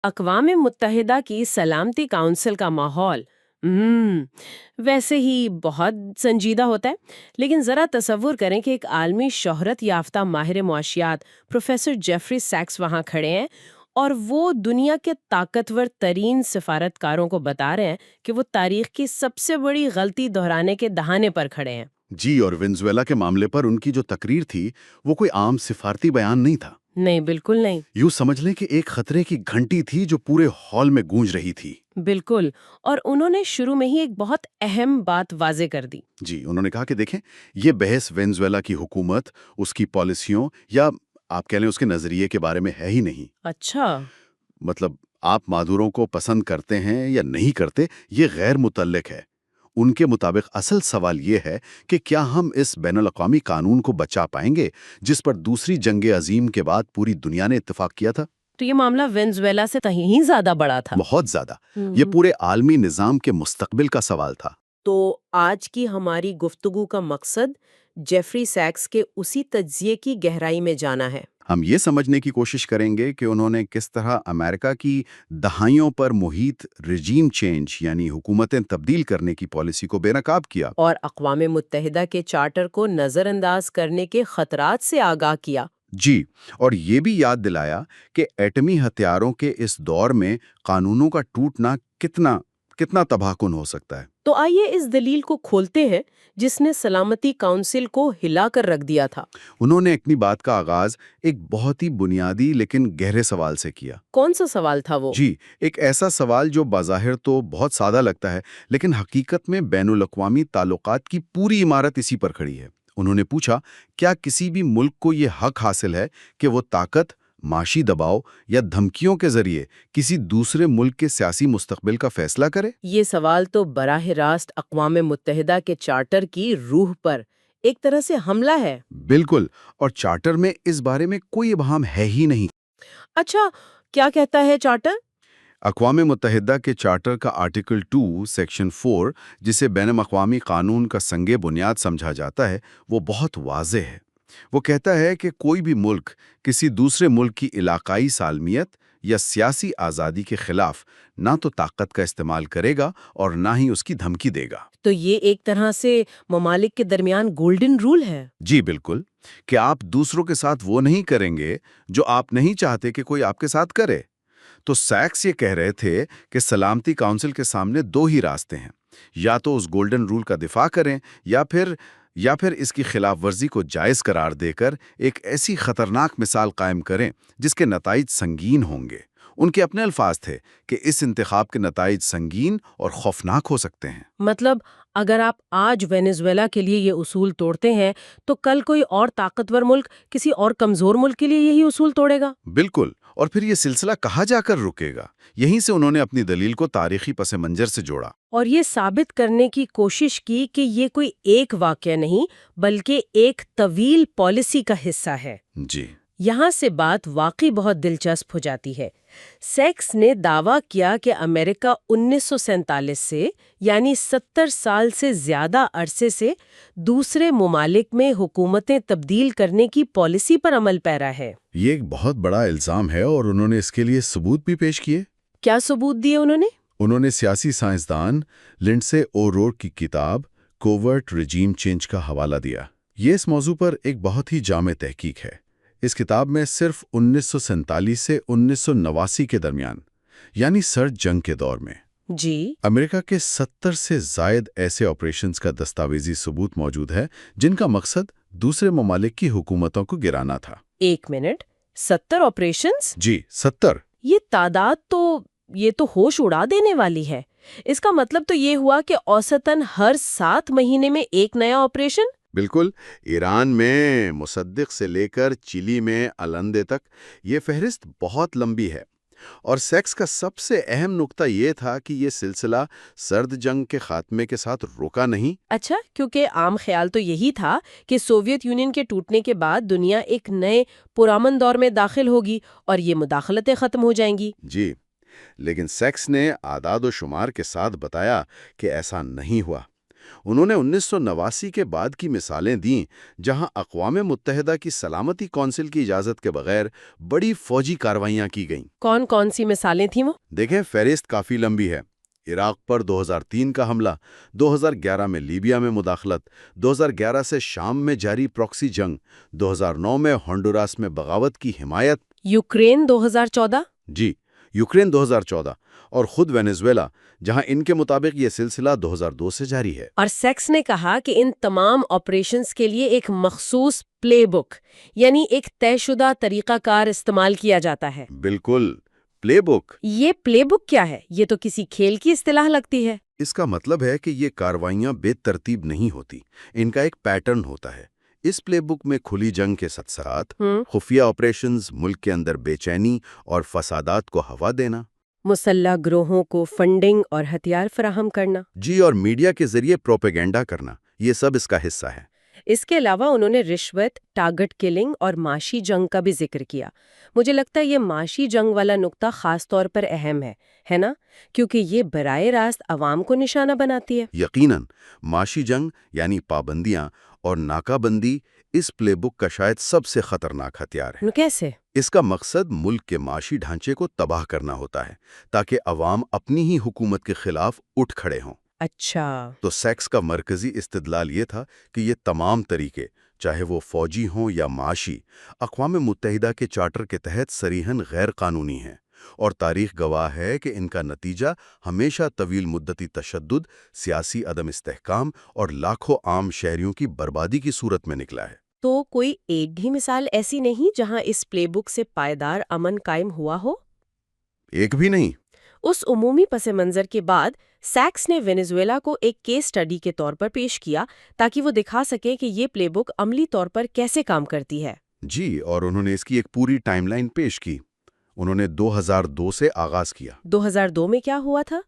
اقوام متحدہ کی سلامتی کونسل کا ماحول ویسے ہی بہت سنجیدہ ہوتا ہے، لیکن ذرا تصور کریں کہ ایک عالمی شہرت یافتہ ماہر معاشیات پروفیسر جیفری سیکس وہاں کھڑے ہیں اور وہ دنیا کے طاقتور ترین سفارتکاروں کو بتا رہے ہیں کہ وہ تاریخ کی سب سے بڑی غلطی دہرانے کے دہانے پر کھڑے ہیں۔ جی، اور وینزویلا کے معاملے پر ان کی جو تقریر تھی وہ کوئی عام سفارتی بیان نہیں تھا۔ نہیں، بالکل نہیں۔ یوں سمجھ لیں کہ ایک خطرے کی گھنٹی تھی جو پورے ہال میں گونج رہی تھی۔ بالکل، اور انہوں نے شروع میں ہی ایک بہت اہم بات واضح کر دی۔ جی، انہوں نے کہا کہ دیکھیں، یہ بحث وینزویلا کی حکومت، اس کی پالیسیوں یا آپ کہہ لیں اس کے نظریے کے بارے میں ہے ہی نہیں۔ اچھا۔ مطلب آپ مادوروں کو پسند کرتے ہیں یا نہیں کرتے، یہ غیر متعلق ہے۔ ان کے مطابق اصل سوال یہ ہے کہ کیا ہم اس بین الاقوامی قانون کو بچا پائیں گے جس پر دوسری جنگ عظیم کے بعد پوری دنیا نے اتفاق کیا تھا؟ تو یہ معاملہ وینزویلا سے کہیں زیادہ بڑا تھا۔ بہت زیادہ۔ یہ پورے عالمی نظام کے مستقبل کا سوال تھا۔ تو آج کی ہماری گفتگو کا مقصد جیفری سیکس کے اسی تجزیے کی گہرائی میں جانا ہے۔ ہم یہ سمجھنے کی کوشش کریں گے کہ انہوں نے کس طرح امریکہ کی دہائیوں پر محیط رجیم چینج یعنی حکومتیں تبدیل کرنے کی پالیسی کو بے نقاب کیا، اور اقوام متحدہ کے چارٹر کو نظر انداز کرنے کے خطرات سے آگاہ کیا۔ جی، اور یہ بھی یاد دلایا کہ ایٹمی ہتھیاروں کے اس دور میں قانونوں کا ٹوٹنا کتنا تباہ کن ہو سکتا ہے۔ تو آئیے اس دلیل کو کھولتے ہیں جس نے سلامتی کونسل کو ہلا کر رکھ دیا تھا۔ انہوں نے اپنی بات کا آغاز ایک بہت ہی بنیادی لیکن گہرے سوال سے کیا۔ کون سا سوال تھا وہ؟ جی، ایک ایسا سوال جو بظاہر تو بہت سادہ لگتا ہے، لیکن حقیقت میں بین الاقوامی تعلقات کی پوری عمارت اسی پر کھڑی ہے۔ انہوں نے پوچھا، کیا کسی بھی ملک کو یہ حق حاصل ہے کہ وہ طاقت، معاشی دباؤ یا دھمکیوں کے ذریعے کسی دوسرے ملک کے سیاسی مستقبل کا فیصلہ کرے؟ یہ سوال تو براہ راست اقوام متحدہ کے چارٹر کی روح پر ایک طرح سے حملہ ہے۔ بالکل، اور چارٹر میں اس بارے میں کوئی ابہام ہے ہی نہیں۔ اچھا، کیا کہتا ہے چارٹر؟ اقوام متحدہ کے چارٹر کا آرٹیکل 2 سیکشن 4، جسے بین الاقوامی قانون کا سنگ بنیاد سمجھا جاتا ہے، وہ بہت واضح ہے۔ وہ کہتا ہے کہ کوئی بھی ملک کسی دوسرے ملک کی علاقائی سالمیت یا سیاسی آزادی کے خلاف نہ تو طاقت کا استعمال کرے گا اور نہ ہی اس کی دھمکی دے گا۔ تو یہ ایک طرح سے ممالک کے درمیان گولڈن رول ہے۔ جی بالکل، کہ آپ دوسروں کے ساتھ وہ نہیں کریں گے جو آپ نہیں چاہتے کہ کوئی آپ کے ساتھ کرے۔ تو سیکس یہ کہہ رہے تھے کہ سلامتی کونسل کے سامنے دو ہی راستے ہیں، یا تو اس گولڈن رول کا دفاع کریں یا پھر اس کی خلاف ورزی کو جائز قرار دے کر ایک ایسی خطرناک مثال قائم کریں جس کے نتائج سنگین ہوں گے۔ ان کے اپنے الفاظ تھے کہ اس انتخاب کے نتائج سنگین اور خوفناک ہو سکتے ہیں۔ مطلب اگر آپ آج وینزویلا کے لیے یہ اصول توڑتے ہیں تو کل کوئی اور طاقتور ملک کسی اور کمزور ملک کے لیے یہی اصول توڑے گا۔ بالکل، اور پھر یہ سلسلہ کہاں جا کر رکے گا؟ یہیں سے انہوں نے اپنی دلیل کو تاریخی پس منظر سے جوڑا اور یہ ثابت کرنے کی کوشش کی کہ یہ کوئی ایک واقعہ نہیں بلکہ ایک طویل پالیسی کا حصہ ہے۔ جی، یہاں سے بات واقعی بہت دلچسپ ہو جاتی ہے۔ سیکس نے دعویٰ کیا کہ امریکہ 1947 سے یعنی 70 سال سے زیادہ عرصے سے دوسرے ممالک میں حکومتیں تبدیل کرنے کی پالیسی پر عمل پیرا ہے۔ یہ ایک بہت بڑا الزام ہے اور انہوں نے اس کے لیے ثبوت بھی پیش کیے۔ کیا ثبوت دیے انہوں نے؟ انہوں نے سیاسی سائنسدان لنڈسے اورور کی کتاب کوورٹ رجیم چینج کا حوالہ دیا۔ یہ اس موضوع پر ایک بہت ہی جامع تحقیق ہے۔ اس کتاب میں صرف 1947 سے 1989 کے درمیان یعنی سرد جنگ کے دور میں جی، امریکہ کے 70 سے زائد ایسے آپریشنز کا دستاویزی ثبوت موجود ہے جن کا مقصد دوسرے ممالک کی حکومتوں کو گرانا تھا۔ ایک منٹ، 70 آپریشنز؟ جی 70۔ یہ تعداد یہ تو ہوش اڑا دینے والی ہے۔ اس کا مطلب تو یہ ہوا کہ اوسطاً ہر 7 مہینے میں ایک نیا آپریشن؟ بالکل، ایران میں مصدق سے لے کر چلی میں الندے تک یہ فہرست بہت لمبی ہے۔ اور سیکس کا سب سے اہم نقطہ یہ تھا کہ یہ سلسلہ سرد جنگ کے خاتمے کے ساتھ رکا نہیں۔ اچھا، کیونکہ عام خیال تو یہی تھا کہ سوویت یونین کے ٹوٹنے کے بعد دنیا ایک نئے پرامن دور میں داخل ہوگی اور یہ مداخلتیں ختم ہو جائیں گی۔ جی، لیکن سیکس نے اعداد و شمار کے ساتھ بتایا کہ ایسا نہیں ہوا۔ انہوں نے 1989 کے بعد کی مثالیں دیں جہاں اقوام متحدہ کی سلامتی کونسل کی اجازت کے بغیر بڑی فوجی کارروائیاں کی گئیں۔ کون کون سی مثالیں تھیں وہ؟ دیکھیں، فہرست کافی لمبی ہے۔ عراق پر 2003 کا حملہ، 2011 میں لیبیا میں مداخلت، 2011 سے شام میں جاری پراکسی جنگ، 2009 میں ہونڈوراس میں بغاوت کی حمایت۔ یوکرین 2014؟ جی، یوکرین 2014 اور خود وینزویلا، جہاں ان کے مطابق یہ سلسلہ 2002 سے جاری ہے۔ اور سیکس نے کہا کہ ان تمام آپریشنز کے لیے ایک مخصوص پلے بک، یعنی ایک طے شدہ طریقہ کار استعمال کیا جاتا ہے۔ بالکل، پلے بک۔ یہ پلے بک کیا ہے؟ یہ تو کسی کھیل کی اصطلاح لگتی ہے۔ اس کا مطلب ہے کہ یہ کارروائیاں بے ترتیب نہیں ہوتی، ان کا ایک پیٹرن ہوتا ہے۔ اس پلے بک میں کھلی جنگ کے ساتھ ساتھ خفیہ آپریشنز، ملک کے اندر بے چینی اور فسادات کو ہوا دینا، مسلح گروہوں کو فنڈنگ اور ہتھیار فراہم کرنا۔ جی، اور میڈیا کے ذریعے پروپیگنڈا کرنا، یہ سب اس کا حصہ ہے۔ اس کے علاوہ انہوں نے رشوت، ٹارگٹ کلنگ اور معاشی جنگ کا بھی ذکر کیا۔ مجھے لگتا ہے یہ معاشی جنگ والا نقطہ خاص طور پر اہم ہے نا؟ کیونکہ یہ براہ راست عوام کو نشانہ بناتی ہے۔ یقیناً، معاشی جنگ یعنی پابندیاں اور ناکہ بندی اس پلے بک کا شاید سب سے خطرناک ہتھیار ہے۔ کیسے؟ اس کا مقصد ملک کے معاشی ڈھانچے کو تباہ کرنا ہوتا ہے تاکہ عوام اپنی ہی حکومت کے خلاف اٹھ کھڑے ہوں۔ اچھا۔ تو سیکس کا مرکزی استدلال یہ تھا کہ یہ تمام طریقے، چاہے وہ فوجی ہوں یا معاشی، اقوام متحدہ کے چارٹر کے تحت صریحاً غیر قانونی ہیں، اور تاریخ گواہ ہے کہ ان کا نتیجہ ہمیشہ طویل مدتی تشدد، سیاسی عدم استحکام اور لاکھوں عام شہریوں کی بربادی کی صورت میں نکلا ہے۔ تو کوئی ایک بھی مثال ایسی نہیں جہاں اس پلے بک سے پائیدار امن قائم ہوا ہو؟ ایک بھی نہیں۔ اس عمومی پس منظر کے بعد سیکس نے وینزویلا کو ایک کیس سٹڈی کے طور پر پیش کیا تاکہ وہ دکھا سکے کہ یہ پلے بک عملی طور پر کیسے کام کرتی ہے۔ جی، اور انہوں نے اس کی ایک پوری ٹائم لائن پیش کی۔ انہوں نے 2002 سے آغاز کیا۔ 2002 میں کیا ہوا تھا؟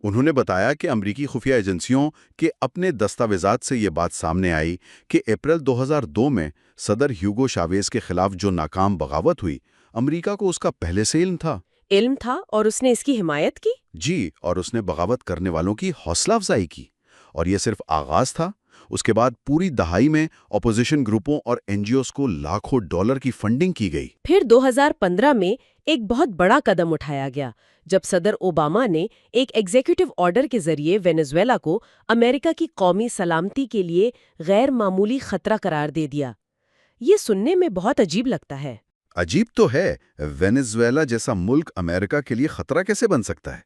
انہوں نے بتایا کہ امریکی خفیہ ایجنسیوں کے اپنے دستاویزات سے یہ بات سامنے آئی کہ اپریل 2002 میں صدر ہیوگو شاویز کے خلاف جو ناکام بغاوت ہوئی، امریکہ کو اس کا پہلے سے علم تھا۔ علم تھا اور اس نے اس کی حمایت کی؟ جی، اور اس نے بغاوت کرنے والوں کی حوصلہ افزائی کی۔ اور یہ صرف آغاز تھا۔ اس کے بعد پوری دہائی میں اپوزیشن گروپوں اور این جی اوز کو لاکھوں ڈالر کی فنڈنگ کی گئی۔ پھر 2015 میں ایک بہت بڑا قدم اٹھایا گیا جب صدر اوباما نے ایک ایگزیکٹو آرڈر کے ذریعے وینزویلا کو امریکہ کی قومی سلامتی کے لیے غیر معمولی خطرہ قرار دے دیا۔ یہ سننے میں بہت عجیب لگتا ہے۔ عجیب تو ہے، وینزویلا جیسا ملک امریکہ کے لیے خطرہ کیسے بن سکتا ہے؟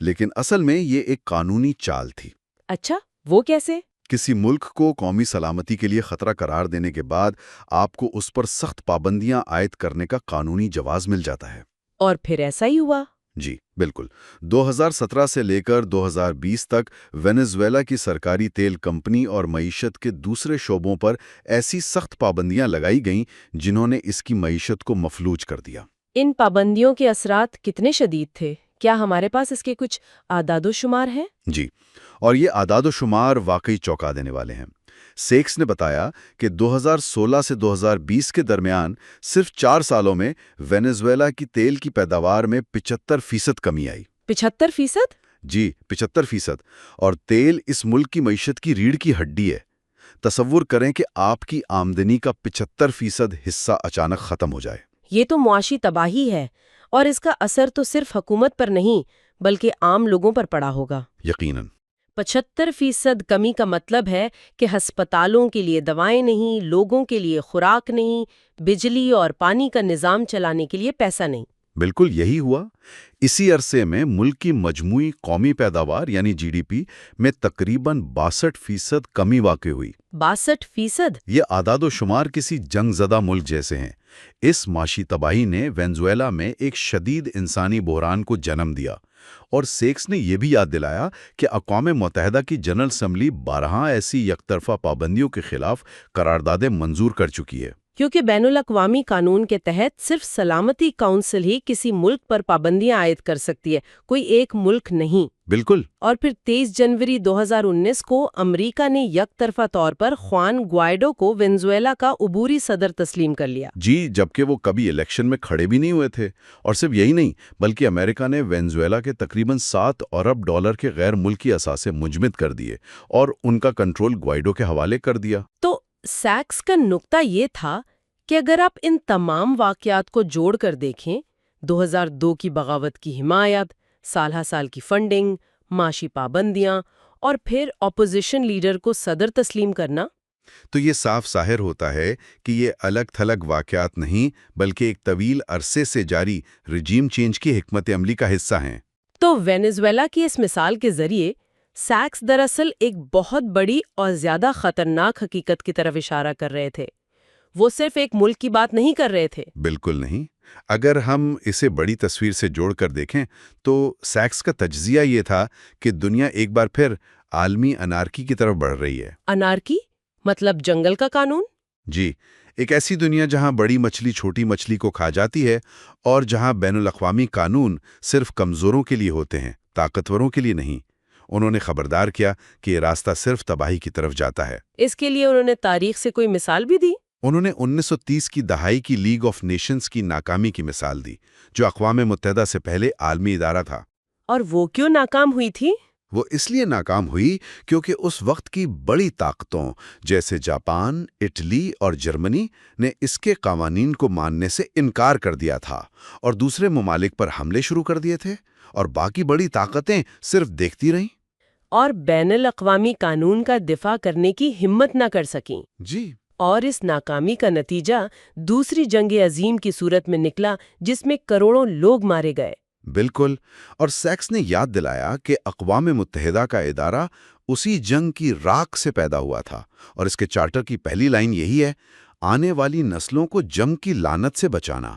لیکن اصل میں یہ ایک قانونی چال تھی۔ اچھا، وہ کیسے؟ کسی ملک کو قومی سلامتی کے لیے خطرہ قرار دینے کے بعد آپ کو اس پر سخت پابندیاں عائد کرنے کا قانونی جواز مل جاتا ہے۔ اور پھر ایسا ہی ہوا؟ جی بالکل۔ 2017 سے لے کر 2020 تک وینزویلا کی سرکاری تیل کمپنی اور معیشت کے دوسرے شعبوں پر ایسی سخت پابندیاں لگائی گئیں جنہوں نے اس کی معیشت کو مفلوج کر دیا۔ ان پابندیوں کے اثرات کتنے شدید تھے؟ کیا ہمارے پاس اس کے کچھ اعداد و شمار ہیں؟ جی، اور یہ اعداد و شمار واقعی چونکا دینے والے ہیں۔ سیکس نے بتایا کہ 2016 سے 2020 کے درمیان صرف 4 سالوں میں وینزویلا کی تیل کی پیداوار میں 75% کمی آئی۔ 75%؟ جی، 75%۔ اور تیل اس ملک کی معیشت کی ریڑھ کی ہڈی ہے۔ تصور کریں کہ آپ کی آمدنی کا 75% حصہ اچانک ختم ہو جائے۔ یہ تو معاشی تباہی ہے، اور اس کا اثر تو صرف حکومت پر نہیں بلکہ عام لوگوں پر پڑا ہوگا۔ یقیناً۔ 75% کمی کا مطلب ہے کہ ہسپتالوں کے لیے دوائیں نہیں، لوگوں کے لیے خوراک نہیں، بجلی اور پانی کا نظام چلانے کے لیے پیسہ نہیں۔ بالکل یہی ہوا۔ اسی عرصے میں ملک کی مجموعی قومی پیداوار یعنی جی ڈی پی میں تقریباً 62% کمی واقع ہوئی۔ 62%؟ یہ اعداد و شمار کسی جنگ زدہ ملک جیسے ہیں۔ اس معاشی تباہی نے وینزویلا میں ایک شدید انسانی بحران کو جنم دیا، اور سیکس نے یہ بھی یاد دلایا کہ اقوام متحدہ کی جنرل اسمبلی 12 ایسی یک طرفہ پابندیوں کے خلاف قراردادیں منظور کر چکی ہے۔ کیونکہ بین الاقوامی قانون کے تحت صرف سلامتی کونسل ہی کسی ملک پر پابندیاں عائد کر سکتی ہے، کوئی ایک ملک نہیں۔ بالکل۔ اور پھر 23 جنوری 2019 کو امریکہ نے یک طرفہ طور پر خوان گوائیڈو کو وینزویلا کا عبوری صدر تسلیم کر لیا۔ جی، جبکہ وہ کبھی الیکشن میں کھڑے بھی نہیں ہوئے تھے۔ اور صرف یہی نہیں، بلکہ امریکہ نے وینزویلا کے تقریباً $7 ارب کے غیر ملکی اثاثے مجمد کر دیے اور ان کا کنٹرول گوائیڈو کے حوالے کر دیا۔ تو سیکس کا نقطہ یہ تھا کہ اگر آپ ان تمام واقعات کو جوڑ کر دیکھیں، 2002 کی بغاوت کی حمایت، سال ہر سال کی فنڈنگ، معاشی پابندیاں اور پھر اپوزیشن لیڈر کو صدر تسلیم کرنا، تو یہ صاف ظاہر ہوتا ہے کہ یہ الگ تھلگ واقعات نہیں، بلکہ ایک طویل عرصے سے جاری رجیم چینج کی حکمت عملی کا حصہ ہیں۔ تو وینزویلا کی اس مثال کے ذریعے سیکس دراصل ایک بہت بڑی اور زیادہ خطرناک حقیقت کی طرف اشارہ کر رہے تھے۔ وہ صرف ایک ملک کی بات نہیں کر رہے تھے۔ بالکل نہیں۔ اگر ہم اسے بڑی تصویر سے جوڑ کر دیکھیں تو سیکس کا تجزیہ یہ تھا کہ دنیا ایک بار پھر عالمی انارکی کی طرف بڑھ رہی ہے۔ انارکی مطلب جنگل کا قانون؟ جی، ایک ایسی دنیا جہاں بڑی مچھلی چھوٹی مچھلی کو کھا جاتی ہے اور جہاں بین الاقوامی قانون صرف کمزوروں کے لیے ہوتے ہیں، طاقتوروں کے لیے نہیں۔ انہوں نے خبردار کیا کہ یہ راستہ صرف تباہی کی طرف جاتا ہے۔ اس کے لیے انہوں نے تاریخ سے کوئی مثال بھی دی؟ انہوں نے 1930 کی دہائی کی لیگ آف نیشنز کی ناکامی کی مثال دی، جو اقوام متحدہ سے پہلے عالمی ادارہ تھا۔ اور وہ کیوں ناکام ہوئی تھی؟ وہ اس لیے ناکام ہوئی کیونکہ اس وقت کی بڑی طاقتوں جیسے جاپان، اٹلی اور جرمنی نے اس کے قوانین کو ماننے سے انکار کر دیا تھا اور دوسرے ممالک پر حملے شروع کر دیے تھے، اور باقی بڑی طاقتیں صرف دیکھتی رہیں۔ اور بین الاقوامی قانون کا دفاع کرنے کی ہمت نہ کر سکیں۔ جی، اور اس ناکامی کا نتیجہ دوسری جنگ عظیم کی صورت میں نکلا، جس میں کروڑوں لوگ مارے گئے۔ بالکل۔ اور سیکس نے یاد دلایا کہ اقوام متحدہ کا ادارہ اسی جنگ کی راکھ سے پیدا ہوا تھا، اور اس کے چارٹر کی پہلی لائن یہی ہے: آنے والی نسلوں کو جنگ کی لعنت سے بچانا۔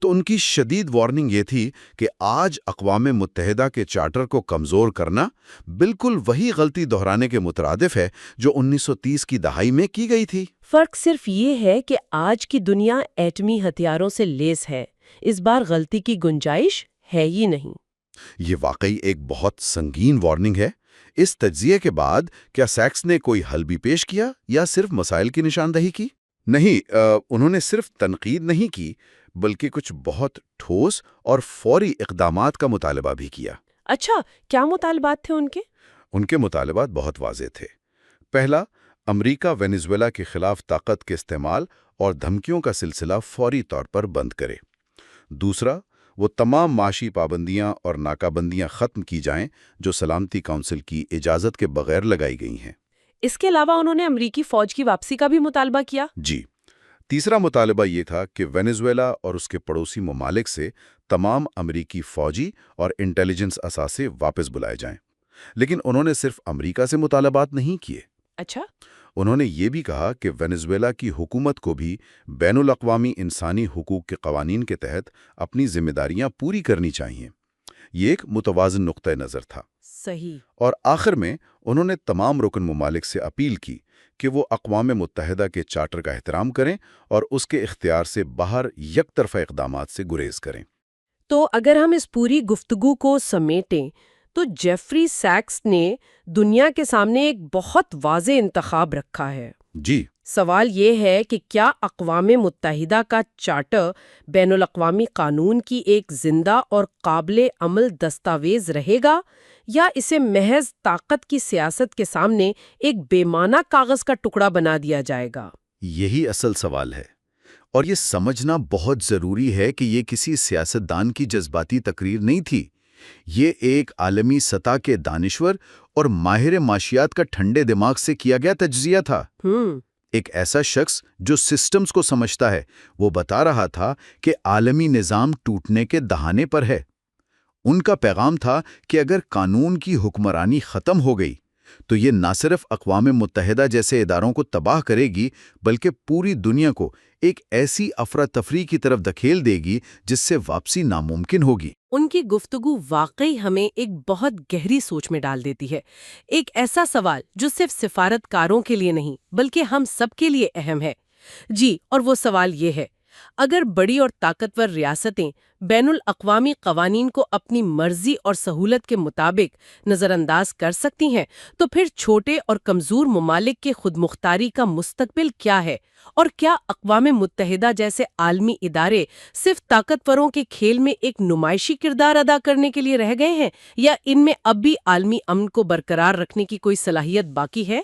تو ان کی شدید وارننگ یہ تھی کہ آج اقوام متحدہ کے چارٹر کو کمزور کرنا بالکل وہی غلطی دہرانے کے مترادف ہے جو 1930 کی دہائی میں کی گئی تھی۔ فرق صرف یہ ہے کہ آج کی دنیا ایٹمی ہتھیاروں سے لیس ہے، اس بار غلطی کی گنجائش ہے ہی نہیں۔ یہ واقعی ایک بہت سنگین وارننگ ہے۔ اس تجزیے کے بعد کیا سیکس نے کوئی حل بھی پیش کیا یا صرف مسائل کی نشاندہی کی؟ نہیں، انہوں نے صرف تنقید نہیں کی، بلکہ کچھ بہت ٹھوس اور فوری اقدامات کا مطالبہ بھی کیا۔ اچھا، کیا مطالبات تھے ان کے؟ ان کے مطالبات بہت واضح تھے۔ پہلا، امریکہ وینزویلا کے خلاف طاقت کے استعمال اور دھمکیوں کا سلسلہ فوری طور پر بند کرے۔ دوسرا، وہ تمام معاشی پابندیاں اور ناکابندیاں ختم کی جائیں جو سلامتی کونسل کی اجازت کے بغیر لگائی گئی ہیں۔ اس کے علاوہ انہوں نے امریکی فوج کی واپسی کا بھی مطالبہ کیا۔ جی، تیسرا مطالبہ یہ تھا کہ وینزویلا اور اس کے پڑوسی ممالک سے تمام امریکی فوجی اور انٹیلیجنس اثاثے واپس بلائے جائیں۔ لیکن انہوں نے صرف امریکہ سے مطالبات نہیں کیے۔ اچھا، انہوں نے یہ بھی کہا کہ وینزویلا کی حکومت کو بھی بین الاقوامی انسانی حقوق کے قوانین کے تحت اپنی ذمہ داریاں پوری کرنی چاہیے۔ یہ ایک متوازن نقطہ نظر تھا۔ صحیح۔ اور آخر میں انہوں نے تمام رکن ممالک سے اپیل کی کہ وہ اقوام متحدہ کے چارٹر کا احترام کریں اور اس کے اختیار سے باہر یک طرفہ اقدامات سے گریز کریں۔ تو اگر ہم اس پوری گفتگو کو سمیٹیں تو جیفری سیکس نے دنیا کے سامنے ایک بہت واضح انتخاب رکھا ہے۔ جی، سوال یہ ہے کہ کیا اقوام متحدہ کا چارٹر بین الاقوامی قانون کی ایک زندہ اور قابل عمل دستاویز رہے گا، یا اسے محض طاقت کی سیاست کے سامنے ایک بے معنی کاغذ کا ٹکڑا بنا دیا جائے گا؟ یہی اصل سوال ہے، اور یہ سمجھنا بہت ضروری ہے کہ یہ کسی سیاستدان کی جذباتی تقریر نہیں تھی۔ یہ ایک عالمی سطح کے دانشور اور ماہر معاشیات کا ٹھنڈے دماغ سے کیا گیا تجزیہ تھا۔ ایک ایسا شخص جو سسٹمز کو سمجھتا ہے، وہ بتا رہا تھا کہ عالمی نظام ٹوٹنے کے دہانے پر ہے۔ ان کا پیغام تھا کہ اگر قانون کی حکمرانی ختم ہو گئی تو یہ نہ صرف اقوام متحدہ جیسے اداروں کو تباہ کرے گی، بلکہ پوری دنیا کو ایک ایسی افراتفری کی طرف دھکیل دے گی جس سے واپسی ناممکن ہوگی۔ ان کی گفتگو واقعی ہمیں ایک بہت گہری سوچ میں ڈال دیتی ہے، ایک ایسا سوال جو صرف سفارت کاروں کے لیے نہیں بلکہ ہم سب کے لیے اہم ہے۔ جی، اور وہ سوال یہ ہے، اگر بڑی اور طاقتور ریاستیں بین الاقوامی قوانین کو اپنی مرضی اور سہولت کے مطابق نظر انداز کر سکتی ہیں، تو پھر چھوٹے اور کمزور ممالک کے خود مختاری کا مستقبل کیا ہے؟ اور کیا اقوام متحدہ جیسے عالمی ادارے صرف طاقتوروں کے کھیل میں ایک نمائشی کردار ادا کرنے کے لیے رہ گئے ہیں، یا ان میں اب بھی عالمی امن کو برقرار رکھنے کی کوئی صلاحیت باقی ہے؟